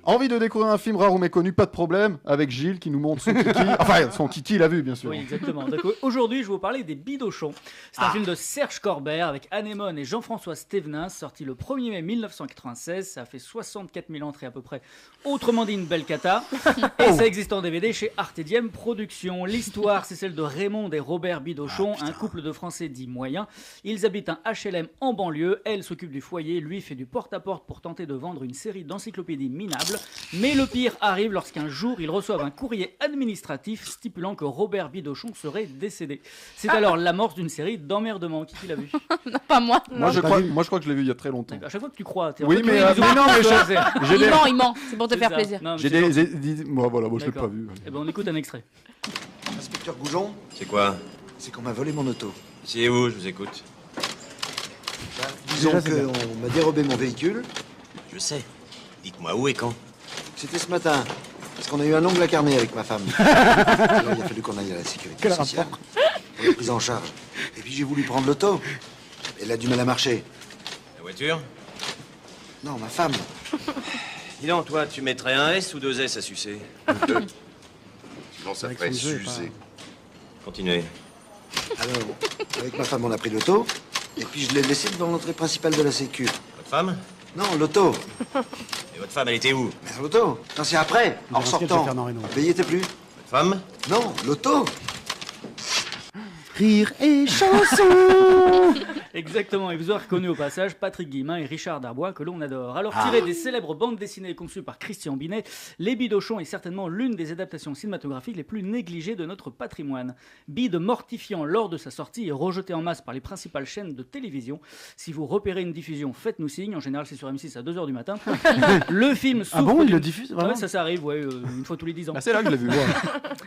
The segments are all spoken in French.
Envie de découvrir un film rare ou méconnu, pas de problème, avec Gilles qui nous montre son kiki. Enfin, son kiki, il a vu, bien sûr. Oui, exactement. Donc, aujourd'hui, je vais vous parler des Bidochons. C'est un film de Serge Corbert avec Anémone et Jean-François Stévenin, sorti le 1er mai 1996. Ça a fait 64 000 entrées à peu près. Autrement dit, une belle cata. Et ça existe en DVD chez Artedième Productions. L'histoire, c'est celle de Raymond et Robert Bidochon, un couple de Français dits moyens. Ils habitent un HLM en banlieue. Elle s'occupe du foyer, lui fait du porte-à-porte pour tenter de vendre une série d'encyclopédies minables. Mais le pire arrive lorsqu'un jour, ils reçoivent un courrier administratif stipulant que Robert Bidochon serait décédé. C'est alors l'amorce d'une série d'emmerdements. Qui l'a vu? Non, pas moi. Moi, je crois que je l'ai vu il y a très longtemps. À chaque fois que tu crois, t'es Oui, mais non, mais Il ment, c'est pour te faire plaisir. J'ai moi, voilà, moi je l'ai pas vu. Eh ben, on écoute un extrait. Inspecteur Goujon, C'est quoi? c'est qu'on m'a volé mon auto. C'est où? Je vous écoute. Disons qu'on m'a dérobé mon véhicule. Je sais. Dites-moi où et quand. C'était ce matin. Parce qu'on a eu un ongle à carnet avec ma femme. Alors, il a fallu qu'on aille à la sécurité sociale pour la prise en charge. Et puis j'ai voulu prendre l'auto. Elle a du mal à marcher. La voiture? Non, ma femme. Dis donc, toi, tu mettrais un S ou deux S à sucer? Sinon, ça ferait sucer. Continuez. Alors, avec ma femme, on a pris l'auto. Et puis je l'ai laissée devant l'entrée principale de la sécu. Votre femme? Non, l'auto. Et votre femme, elle était où? Mais l'auto. Non, c'est après, en sortant. Mais il y était plus. Votre femme? Non, l'auto. Rire et chanson. Exactement, et vous aurez reconnu au passage Patrick Guillemin et Richard Darbois que l'on adore. Alors tiré des célèbres bandes dessinées conçues par Christian Binet, Les Bidochons est certainement l'une des adaptations cinématographiques les plus négligées de notre patrimoine. Bide mortifiant lors de sa sortie et rejeté en masse par les principales chaînes de télévision. Si vous repérez une diffusion, faites-nous signe, en général c'est sur M6 à 2h du matin. Le film souffre... Ah bon, il le diffuse vraiment? Ouais, ça arrive, une fois tous les 10 ans. Ah, c'est là que je l'ai vu, moi.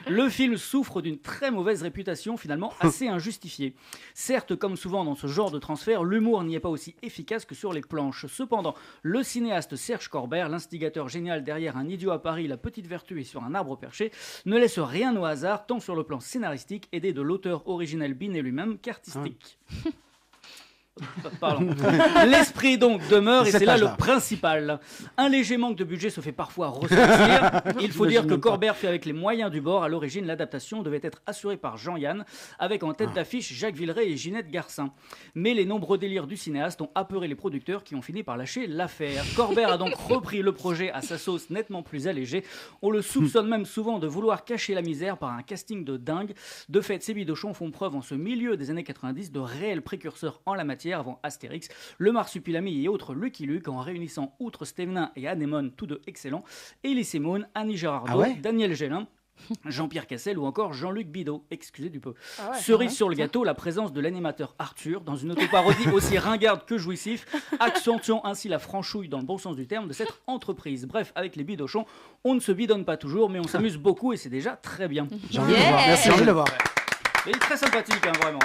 Le film souffre d'une très mauvaise réputation, finalement assez injustifiée. Certes, comme souvent dans ce genre de transfert, l'humour n'y est pas aussi efficace que sur les planches. Cependant, le cinéaste Serge Corbert, l'instigateur génial derrière Un idiot à Paris, La petite vertu et Sur un arbre perché, ne laisse rien au hasard, tant sur le plan scénaristique, aidé de l'auteur originel Binet lui-même, qu'artistique. Pardon. L'esprit donc demeure et c'est là le principal. Un léger manque de budget se fait parfois ressentir. Il faut dire que Corbert fait avec les moyens du bord. À l'origine, l'adaptation devait être assurée par Jean-Yann, avec en tête d'affiche Jacques Villeray et Ginette Garcin. Mais les nombreux délires du cinéaste ont apeuré les producteurs qui ont fini par lâcher l'affaire. Corbert a donc repris le projet à sa sauce nettement plus allégée. On le soupçonne même souvent de vouloir cacher la misère par un casting de dingue. De fait, ces Bidochons font preuve en ce milieu des années 90 de réels précurseurs en la matière avant Astérix, le Marsupilami et autres Lucky Luke, en réunissant outre Stévenin et Anémone, tous deux excellents, Elie Semoun, Annie Girardot, Daniel Gélin, Jean-Pierre Cassel ou encore Jean-Luc Bidot, excusez du peu. Cerise sur le gâteau, la présence de l'animateur Arthur dans une autoparodie aussi ringarde que jouissif, accentuant ainsi la franchouille dans le bon sens du terme de cette entreprise. Bref, avec les Bidochons, on ne se bidonne pas toujours, mais on s'amuse beaucoup et c'est déjà très bien. J'ai envie de le voir. Merci, j'ai envie de le voir. Il est très sympathique, hein, vraiment.